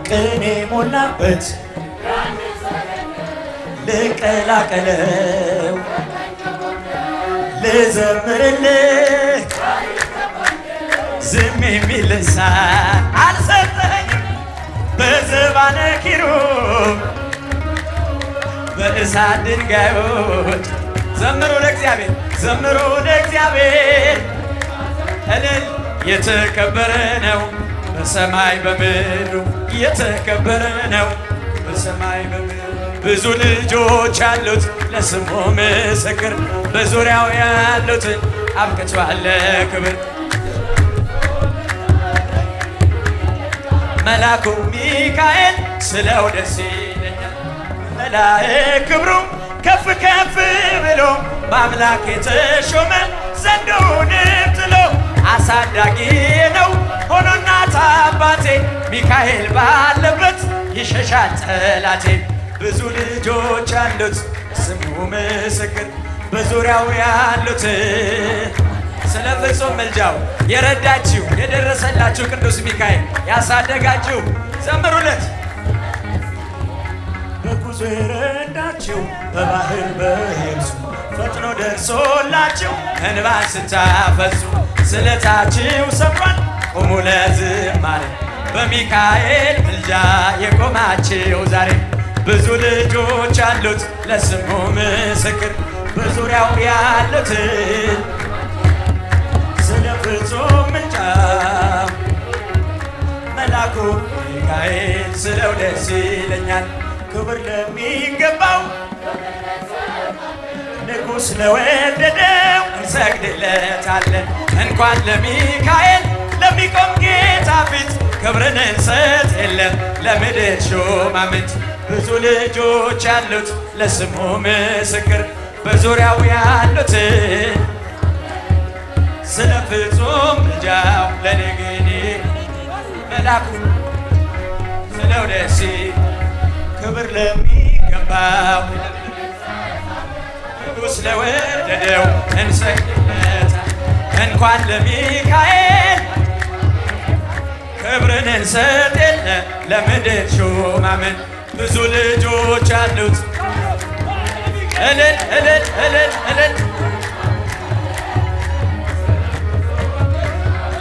ቅኔ ሞላበት ልቀላቀለው ልዘምርልህ ዝም የሚል ልሳን አልሰጠኝም በዘባነ ኪሩብ በእሳት ድንጋዮች ዘምሩ ለእግዚአብሔር ዘምሩ ለእግዚአብሔር እልል የተከበረ ነው በሰማይ በምድሩ የተከበረ ነው በሰማይ በምድሩ ብዙ ልጆች አሉት ለስሙ ምስክር በዙሪያው ያሉትን አብቅቷል ለክብር መልአኩ ሚካኤል ስለው ደስ ይለኛል መላእክት ክብሩ ከፍ ከፍ ብሎ በአምላክ የተሾመ ዘንዶውንም ጥሎ አሳዳጊ ነው ሆኖ እናት አባቴ ሚካኤል ባለበት ይሸሻል ጠላቴ ብዙ ልጆች አሉት ስሙ ምስክር በዙሪያው ያሉት ስለ ፍጹም ምልጃው የረዳችሁ የደረሰላችሁ ቅዱስ ሚካኤል ያሳደጋችሁ ዘምሩለት በጉዞ የረዳችሁ በባህር በየብሱ ፈጥኖ ደርሶላችሁ እንባን ስታፈሱ ስለታችሁ ሰምሯል ቁሙ ለዝማሬ በሚካኤል ምልጃ የቆማችሁ ዛሬ ብዙ ልጆች አሉት ለስሙ ምስክር በዙሪያው ያሉት ስለ ፍጹም ምልጃው መልአኩ ሚካኤል ስለው ደስ ይለኛል ክብር ለሚገባው ንጉሥ ለወደደው እንሰግድለታለን እንኳን ለሚካኤል ለሚቆም ጌታ ፊት ክብርን እንሰጥ የለም ለምድር ሹማምንት ብዙ ልጆች ያሉት ለስሙ ምስክር በዙሪያው ያሉት ስለ ፍጹም ምልጃው ለኔ ግን መልአኩ ስለው ደስ ክብር ለሚገባው ንጉሥ ለወደደው እንሰግድለታለን እንኳን ለሚካኤል ክብርን እንሰጥ የለ ለምድር ሹማምንት ብዙ ልጆች አሉት እልል እልል እልል እልል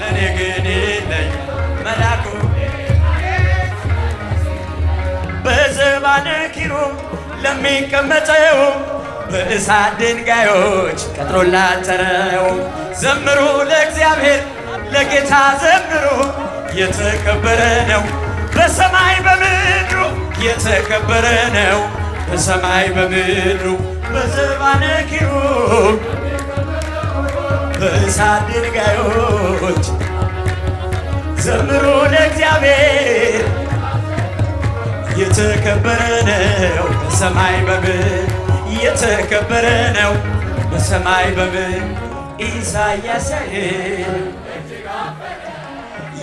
ለኔ ግን የለኝ መልአኩ በዘባነ ኪሩብ ለሚቀመጠው በእሳት ድንጋዮች ቀጥሮ ላጠረው ዘምሩ ለእግዚአብሔር ለጌታ ዘምሩ የተከበረ ነው በሰማይ በምድሩ የተከበረ ነው በሰማይ በምድሩ በዘባነ ኪሩብ በእሳት ድንጋዮች ዘምሩ ለእግዚአብሔር የተከበረ ነው በሰማይ በምድር የተከበረ ነው በሰማይ በምድር ኢሳይያስ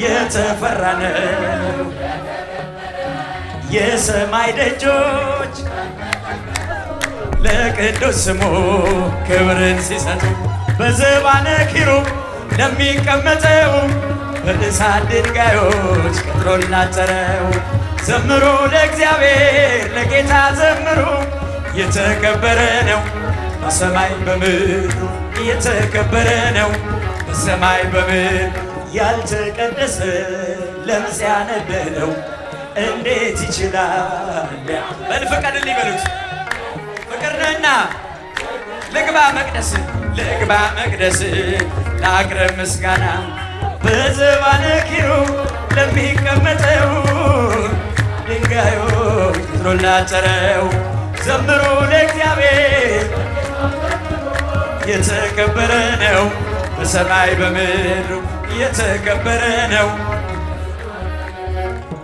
የተፈራ ነው የሰማይ ደጆች ለቅዱስ ስሙ ክብርን ሲሰጡ በዘባነ ኪሩብ ለሚቀመጠው በእሳት ድንጋዮች ቀጥሮ ላጠረው ዘምሩ ለእግዚአብሔር ለጌታ ዘምሩ የተከበረ ነው በሰማይ በምድሩ የተከበረ ነው በሰማይ በምድር ያልተቀደሰ ለምጽ ያነደደው እንዴት ይችላል በልፍቀድልኝ በሉት ፍቅር ነህና ልግባ መቅደስ ልግባ መቅደስ ለአቅረብ ምስጋና በዘባነ ኪሩብ ለሚቀመጠው ድንጋዮች ቀጥሮ ላጠረው ዘምሩ ለእግዚአብሔር የተከበረ ነው በሰማይ በምድሩ የተከበረ ነው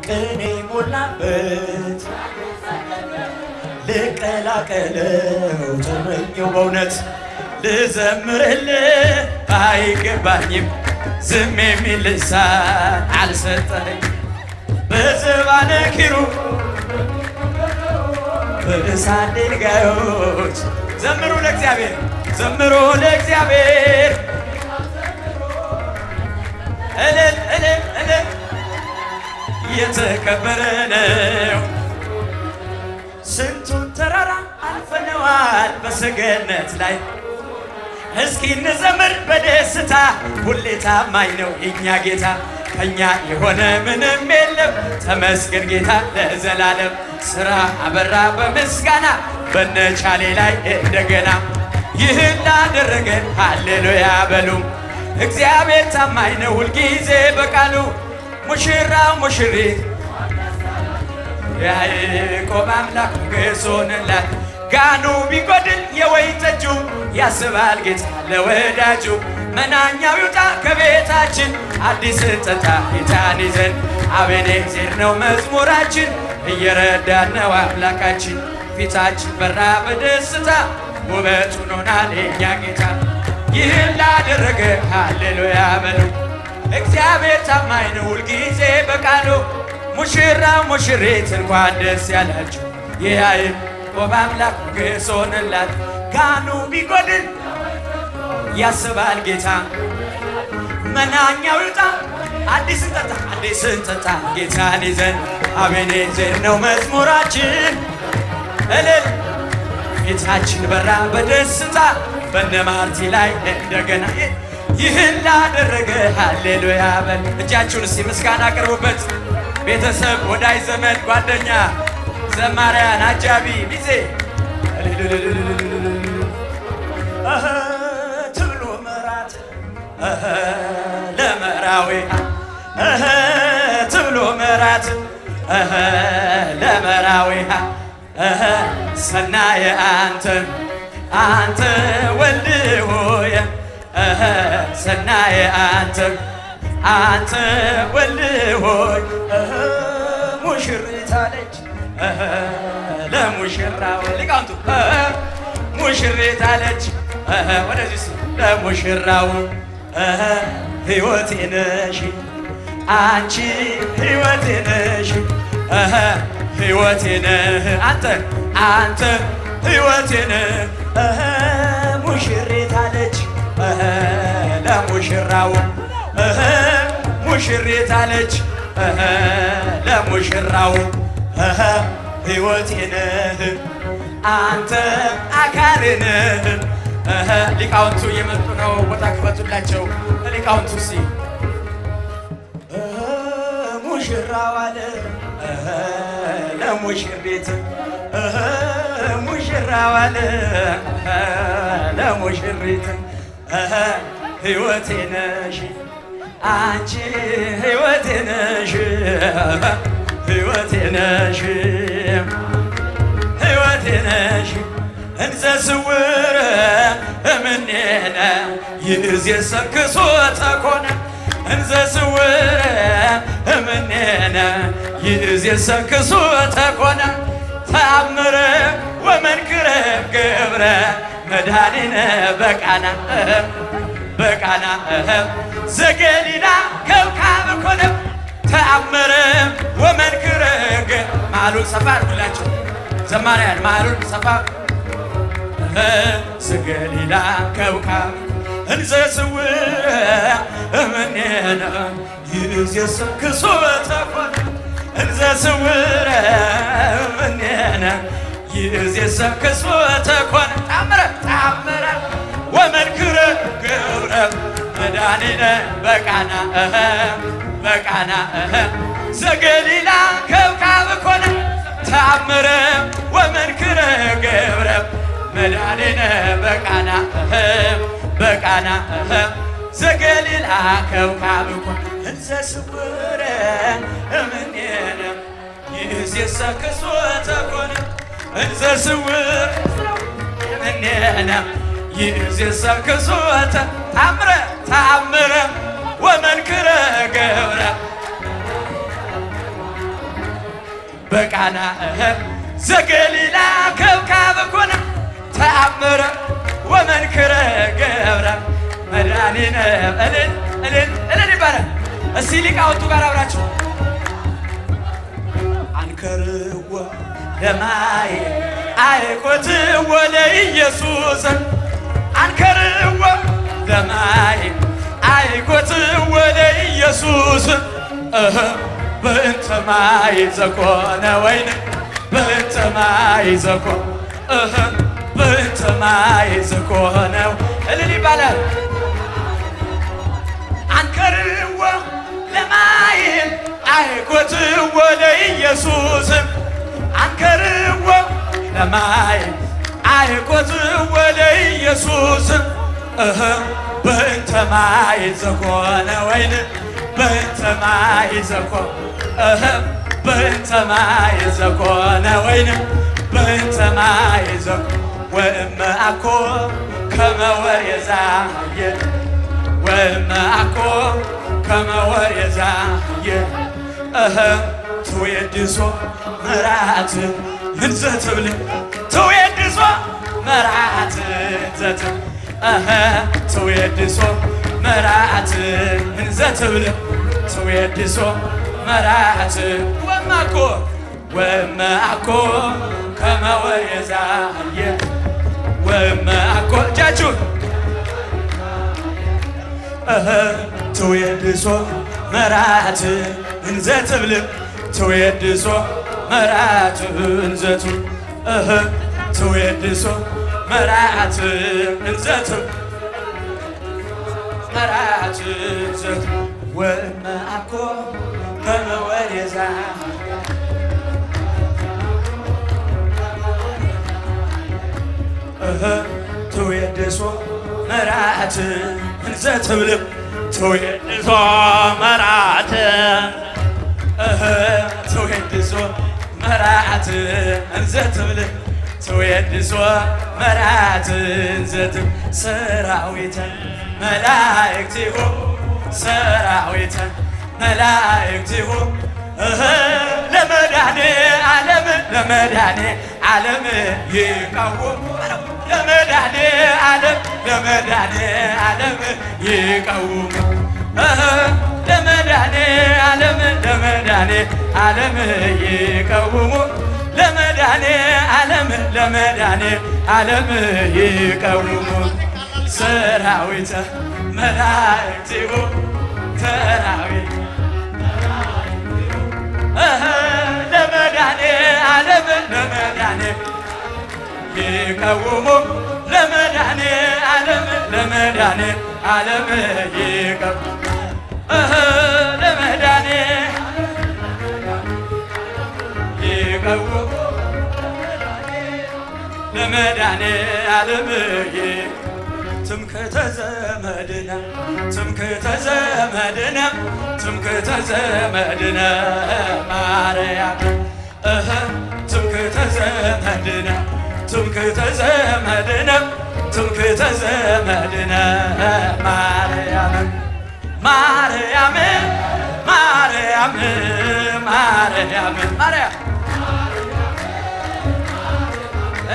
ቅኔ ሞላበት ልቀላቀለው ተመኘው በእውነት ልዘምርልህ አይገባኝም ዝም የሚል ልሳን አልሰጠኝ በዘባነ ኪሩብ በእሳት ድንጋዮች ዘምሩ ለእግዚአብሔር ዘምሩ ለእግዚአብሔር እልል እልል እልል የተከበረ ነው። ስንቱን ተራራ አልፈነዋል በሰገነት ላይ እስኪ እንዘምር በደስታ ሁሌ ታማኝ ነው የኛ ጌታ ከኛ የሆነ ምንም የለም ተመስገን ጌታ ለዘላለም ስራ አበራ በምስጋና በነቻሌ ላይ እንደገና ይህን ላደረገ ሃሌሉያ በሉ እግዚአብሔር ታማኝ ነው ሁልጊዜ በቃሉ ሙሽራው ሙሽሪት ያዕቆብ አምላክ ገሶንላት ጋኑ ቢጎድል የወይን ጠጁ ያስባል ጌታ ለወዳጁ መናኛው ይውጣ ከቤታችን አዲስ ጠጣ ጌታን ይዘን አቤኔዘር ነው መዝሙራችን እየረዳን ነው አምላካችን ፊታችን በራ በደስታ ውበት ሆኖናል የኛ ጌታ ይህን ላደረገ ሃሌሉያ በሉ እግዚአብሔር ታማኝ ነው ሁልጊዜ በቃሉ ሙሽራው ሙሽሪት እንኳን ደስ ያላችሁ የያዕቆብ አምላክ ገሶንላት ጋኑ ቢጎድል ያስባል ጌታ መናኛው ይውጣ አዲስን ጠጣ ጌታን ይዘን አቤኔዘር ነው መዝሙራችን እልል ፊታችን በራ በደስታ በነማርቲ ላይ እንደገና ይህን ላደረገ ሃሌሉያ በል እጃችሁን እስቲ ምስጋና አቅርቡበት ቤተሰብ ወዳጅ ዘመድ ጓደኛ ዘማሪያን አጃቢ ሚዜ ትብሎ መራት ለመራዊ ትብሎ መራት ለመራዊ ሰናየ አንተ ወልድ ሆይ ሰናየ አንተ ወልድ ሆይ ሙሽሪት አለች ለሙሽራው ሊቃውንቱ ሙሽሪት አለች ወደዚህ ለሙሽራው ሕይወቴ ነሽ አንቺ ሕይወቴ ነሽ ሕይወቴ ነህ አንተ ሕይወቴ ነህ ሙሽሪት አለች ለሙሽራው ሙሽሪት አለች ለሙሽራው ሕይወቴ ነህ አንተ አካሌ ነህ ሊቃውንቱ እየመጡ ነው ቦታ ክፈቱላቸው ሊቃውንቱ ሲ ሙሽራው አለ ለሙሽሪት ሙሽራው አለ ለሙሽሪት ሕይወቴ ነሽ አንቺ ሕይወቴ ነሽ ሕይወቴ ነሽ ሕይወቴ ነሽ እንዘ ስውር እምኔነ ይእዜሰክሶ ተኮነ እንዘ ስውር እምኔነ ይእዜሰክሶ ተኮነ ተአምረ ወመንክረ ገብረ መድኃኒነ በቃና ዘገሊላ ከብካብ ኮነ ተአምረ ወመንክረ መሃሉን ሰፋ አድርጉላቸው ዘማሪያን መሃሉን ሰፋ ዘገሊላ ከብካብ እንዘ ስውር እምኔነ ይእዜሰክሶ ተኮነ እንዘ ስውር እምኔነ ይእዜሰክሶ ተኮነ ተአምረ ወመንክረ ገብረ መድኃኒነ በቃና ዘገሊላ ከብካብ ኮነ ተአምረ ወመንክረ ገብረ መድኃኒነ በቃና ዘገሊላ ከብካብ ኮነ እንዘ ስውር እምኔነ ይእዜሰክሶ ተኮነ እንዘ ስውር እምኔነ ይእዜሰክሶ ተአምረ ወመንክረ ገብረ በቃና ዘገሊላ ከብካብ ኮነ ተአምረ ወመንክረ ገብረ መድኃኒነ እልል ይባላል። እስቲ ሊቃውንቱ ጋር አብራችሁ አንከርዎ ለማየ አይኮትዎ ለኢየሱስ አንከርዎ ለማየ አይኮትዎ ለኢየሱስ በእንተ ማይ ዘኮነ ወይን በእንተ ማይ ዘኮነ በእንተ ማይ ዘኮነ እልል ይባላል። አንከርዎ ለማይ አይኮትዎ ለኢየሱስ አንከርዎ ለማይ አይኮትዎ ለኢየሱስ በእንተ ማይ ዘኮነ ወይን በእንተ ማይ ዘኮነ በእንተ ማይ ዘኮነ ወይን በእንተ ማይ ዘኮነ ወእመ አኮ ከመ ወሬዛየ ወእመ አኮ ከመ ወሬዛየ ትዌድሶ መርዓት እንዘ ትብል ትዌድሶ መርዓት እንዘ ትብል ትዌድሶ መርዓት እንዘ ትብል ትዌድሶ መርዓት ወእመ አኮ ከመ ወሬዛየ ወእመ አኮ እጃችሁን ትዌድሶ መርዓት እንዘ ትብል ትዌድሶ መርዓት እንዘ ትብል ትዌድሶ መርዓት እንዘ ትብል መርዓት እንዘ ትብል ወእመ አኮ ከመ ወሬዛየ ትዌድሶ መርዓት እንዘ ትብል ትዌድሶ መርዓት ትዌድሶ መርዓት እንዘ ትብል ትዌድሶ መርዓት እንዘ ትብል ሰራዊተ መላእክቲሁ ሰራዊተ መላእክቲሁ ለመድኃኔ ዓለም ለመድኃኔ ዓለም ይቀውሙ ለመድኃኔ ዓለም ለመድኃኔ ዓለም ይቀውሙ ለመድኃኔ ዓለም ለመድኃኔ ዓለም ይቀውሙ ለመድኃኔ ዓለም ለመድኃኔ ዓለም ይቀውሙ ሰራዊተ መላእክቲሁ ሰራዊተ ለመድኃኔ ዓለም ለመድኃኔ ይቀውሙ ለመድኃኔ ዓለም ለመድኃኔ ዓለም ይቀውሙ ለመድኃኔ ይቀውሙ ለመድኃኔ ዓለም ትምክህተ ዘመድነ ትምክህተ ዘመድነ ትምክህተ ዘመድነ ማርያም ትምክህተ ዘመድነ ትምክህተ ዘመድነ ትምክህተ ዘመድነ ማርያም ማርያም ማርያም ማርያም ማርያም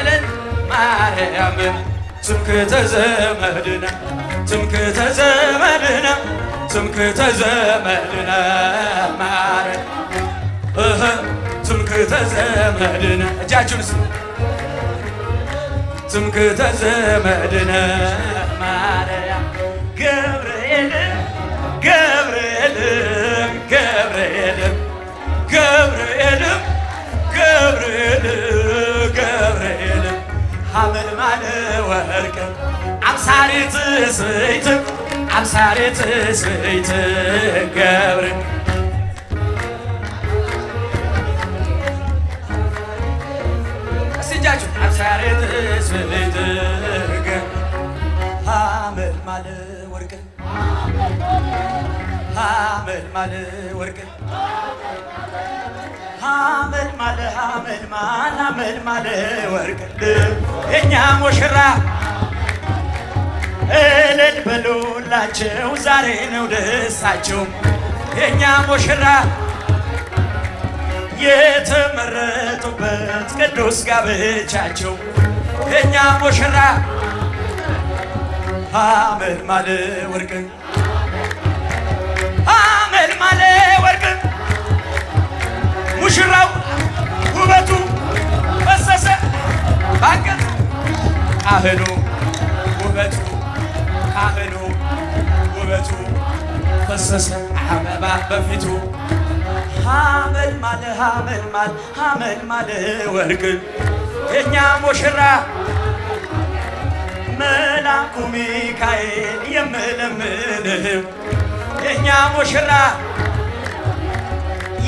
እልል ማርያም ትምክህተ ዘመድነ ትምክህተ ዘመድነ ትምክህተ ዘመድነ ማርያም ትምክህተ ዘመድነ እጃችሁን ስ ትምክህተ ዘመድነ ማርያም ገብርኤል ገብርኤል ገብርኤል ገብርኤል ገብርኤል ገብርኤል ሐመልማለ ወርቅ አብሳሪ ትስብእት አብሳሪ ትስብእት ገብርኤል እስጃችሁ አብሳሪ ትስብእት ሐመልማለ ወርቅ ሐመልማለ ወርቅ ሐመልማለ ሐመልማለ ሐመልማለ ወርቅ የኛ ሙሽራ እልል በሉላቸው ዛሬ ነው ደስታቸው የኛ ሙሽራ የተመረጡበት ቅዱስ ጋብቻቸው የኛ ሙሽራ ሐመልማለ ወርቅ ሐመልማለ ወርቅ ሙሽራው ውበቱ ፈሰሰ ባንገቱ ካህኑ ውበቱ ካህኑ ውበቱ ፈሰሰ አበባ በፊቱ ሐመልማል ሐመልማል ሐመልማል ወርቅ የኛ ሙሽራ መልአኩ ሚካኤል የምለምንህ የኛ ሙሽራ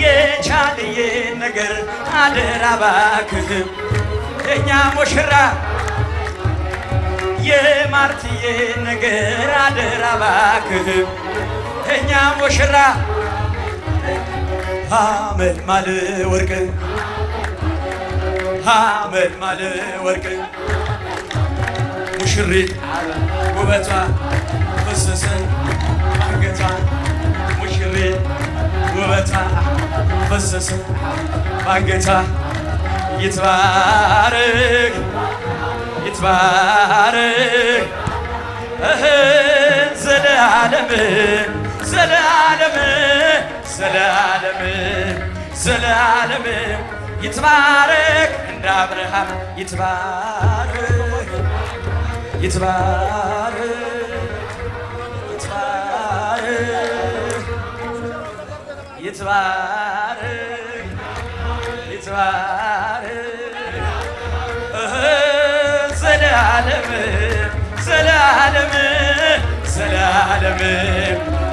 የቻልዬ ነገር አደራ እባክህ የኛ ሙሽራ የማርትዬ ነገር አደራ እባክህ የኛ ሙሽራ ሐመልማል ወርቅ ሐመልማል ወርቅ ሙሽሪት ውበቷ ፈሰሰ አንገቷ ሙሽሪት ውበቷ ፈሰሰ አንገቷ ይትባረክ ይትባረክ ዘለዓለም ዘለዓለም ዘለዓለም ዘለዓለም ይትባረክ እንደ አብርሃም ይትባረክ ይትባረክ ይትባረክ ይትባረክ ይትባረክ ዘለዓለም ዘለዓለም ዘለዓለም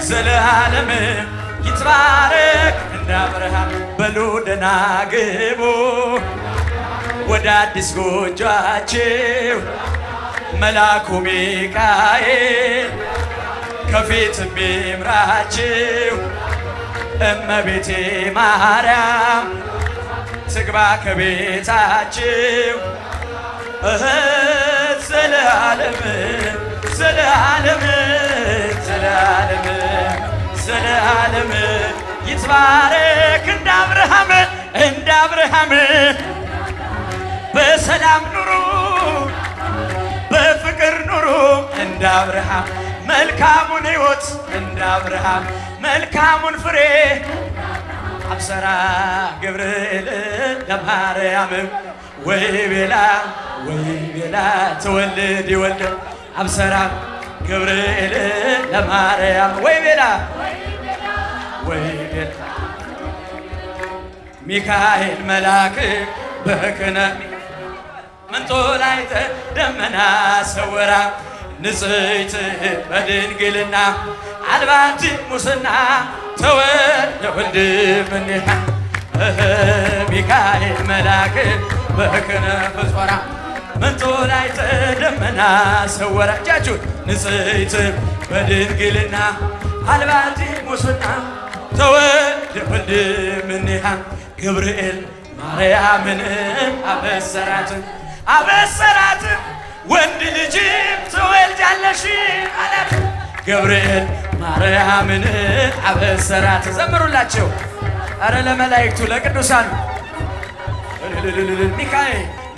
ዘለዓለም ይትባረክ እንደ አብርሃም በሉ ደህና ግቡ ወደ አዲስ ጎጆአችሁ መልአኩ ሚካኤል ከፊት የሚምራችሁ እመቤቴ ማርያም ትግባ ከቤታችሁ ዘለዓለም ዘለዓለም ዘለዓለም ዘለዓለም ይትባረክ እንደ አብርሃም በሰላም ኑሩ በፍቅር ኑሩ እንደ አብርሃም መልካሙን ሕይወት እንደ አብርሃም መልካሙን ፍሬ አብሰራ ገብርኤል ለማርያም ወይ ቤላ ተወልድ ይወልድ አብሰራ ገብርኤል ለማርያም ወይ ቤላ ሚካኤል መልአክ በክነፍ መንጦላዕተ ደመና ሰወራ ንጽሕት በድንግልና አልባቲ ሙስና ተወልደ ወልድ እምኔሃ ሚካኤል መልአክ በክነፍ ዞራ መንጦላዕተ ደመና ሰወራ እጃችሁን ንጽሕት በድንግልና አልባቲ ሙስና ተወልደ ወልድ እምኔሃ ገብርኤል ማርያምን አበሰራት ወንድ ልጅም ትወልጃለሽ አላት። ገብርኤል ማርያምን አበሰራት። ዘምሩላቸው አረ ለመላእክቱ ለቅዱሳን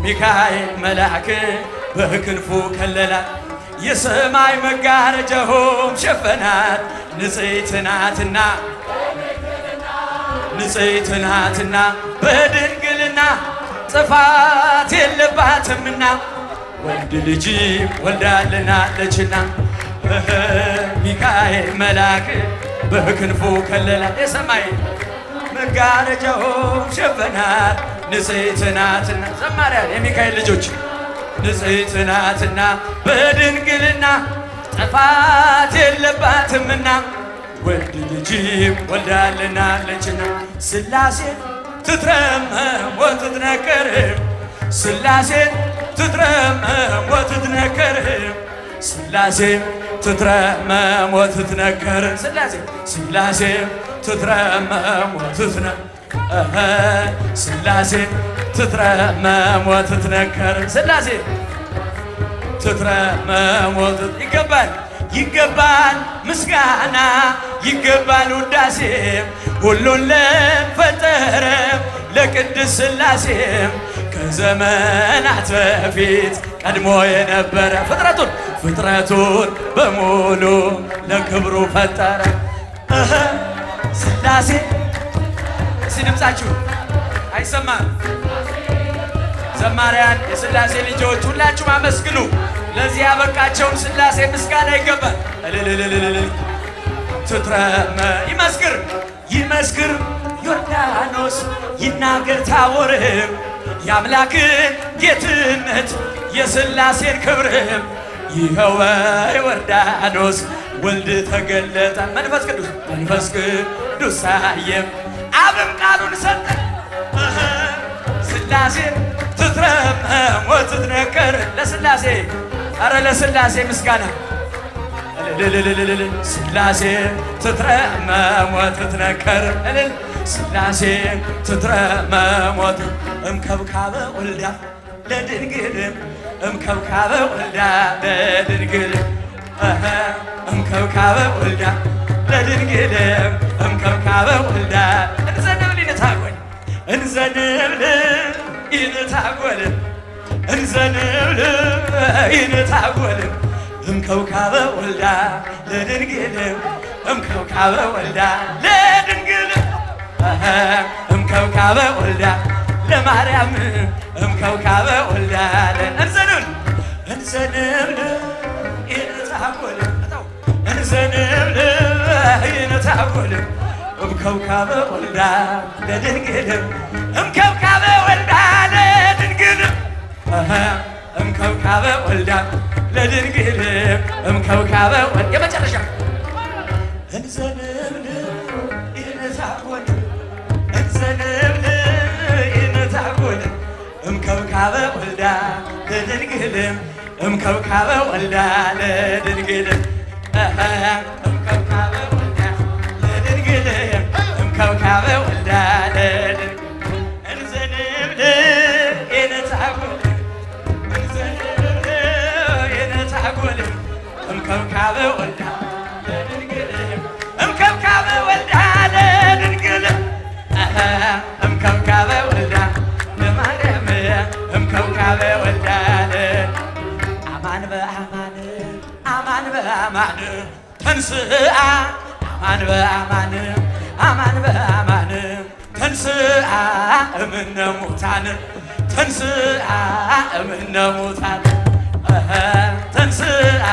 ሚካኤል መልአክ በክንፉ ከለላት የሰማይ መጋረጃውም ሸፈናት ንጽሕት ናትና በድንግልና ጥፋት የለባትምና ወንድ ልጅ ወልዳልናለችና ሚካኤል መልአክ በክንፉ ከለላት የሰማይ መጋረጃውም ሸፈናት ንጽሕት ናትና ዘማሪያን የሚካኤል ልጆች ንጽሕት ናትና በድንግልና ጥፋት የለባትምና ወንድ ልጅ ወልዳልናለችና ሥላሴ ትትረመም ወትትነከር ሥላሴ ትትረመም ወትትነከር ሥላሴ ትትረመም ወትትነከር ሥላሴ ትትረመም ወትትነከር ሥላሴ ትትረመም ወትትነከር ሥላሴ ትትረመም ይገባል ምስጋና ይገባል ውዳሴ ሁሉን ለፈጠረ ለቅድስት ሥላሴ ከዘመናት በፊት ቀድሞ የነበረ ፍጥረቱን በሙሉ ለክብሩ ፈጠረ ሥላሴ። እስቲ ድምፃችሁ አይሰማም? ዘማሪያን የሥላሴ ልጆች ሁላችሁም አመስግኑ። ለዚህ ያበቃቸውን ሥላሴ ምስጋና ይገባል። ትትረመ ይመስክር ዮርዳኖስ ይናገር ታቦርም የአምላክን ጌትነት የሥላሴን ክብርም ይኸው በዮርዳኖስ ወልድ ተገለጠ መንፈስ ቅዱስ ሳየም አብም ቃሉን ሰጠ ሥላሴ ትትረመም ወትትነከር ለሥላሴ አረ ለሥላሴ ምስጋና ሥላሴ ትትረመም ወትትነከር ሥላሴ ትትረመም እምከብካበ ወልዳ ለድንግል እምከብካበ ወልዳ ለድንግል እምከብካበ ወልዳ ለድንግል እምከብካበ ወልዳ እንዘንብል ይነታጎል እንዘንብል ይነታጎል እንዘንብል ይነታጎል እምከብካበ ወልዳ ለድንግል እምከብካበ ወልዳ ለድንግል እምከብካበ ወልዳ ለማርያም እምከብካበ ወልዳ እንዘንብል እንዘንብል ይነታጎል እንዘንብል ይነታጎል እምከብካበ ወልዳ ለድንግል እምከብካበ ወልዳ ለድንግል እምከብካበ ወልዳ ለድንግል እምከብካበ ወልዳ የመጨረሻ እንዘንብል ይነታጎል እንዘንብል ይነታጎል እምከብካበ ወልዳ ለድንግል እምከብካበ ወልዳ ለድንግል እምከብካበ ወልዳ ለድንግል እምከብካበ ወልዳ ለድንግል እንዘንብል ይነታጎል እንዘንብል ይነታጎል እምከብካበ ወልዳ ለድንግል እምከብካበ ወልዳ ለድንግል እምከብካበ ወልዳ ለማርያም እምከብካበ ወልዳ አማን በአማን አማን በአማን ተንሥአ አማን በአማን አማን በአማን ተንሥአ እምነ ሙታን ተንሥአ እምነ ሙታን ተንሥአ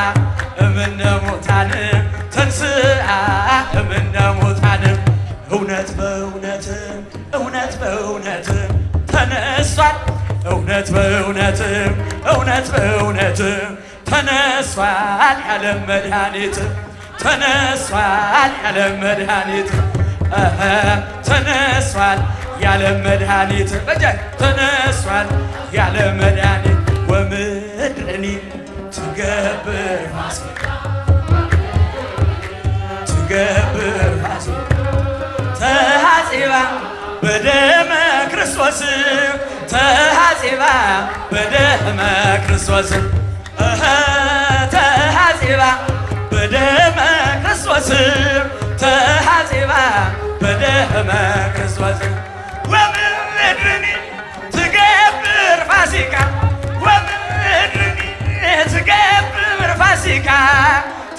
እምነ ሙታን ተንሥአ እምነ ሙታን እውነት በእውነት እውነት በእውነት ተነሷል እውነት በእውነት እውነት በእውነት ተነሷል ያለም መድኃኒት ተነሷል ያለም መድኃኒት ተነሷል ያለም መድኃኒት በጃይ ተነሷል ያለም መድኃኒት ወምድርኒ ትገብር ፋሲካ ትገብር ፋሲካ ተሐጺባ በደመ ክርስቶስ ተሐጺባ በደመ ክርስቶስ ተሐጺባ በደመ ክርስቶስ ተሐጺባ በደመ ክርስቶስ ወምድርኒ ትገብር ፋሲካ ወምድርኒ ትገብር ፋሲካ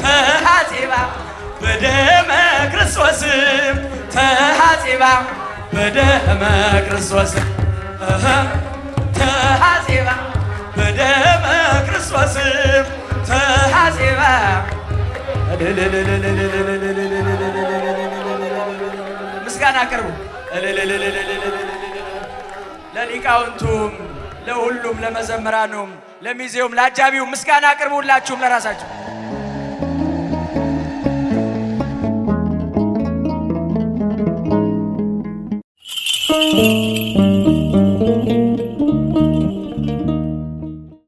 ተሐጺባ በደመ ክርስቶስ ተሐጺባ በደመ ክርስቶስ ተሐጺባ በደመ ክርስቶስ ተሐጺባ ምስጋና አቅርቡ ለሊቃውንቱም ለሁሉም ለመዘምራኑም ለሚዜውም ለአጃቢው ምስጋና አቅርቡ ሁላችሁም ለራሳችሁ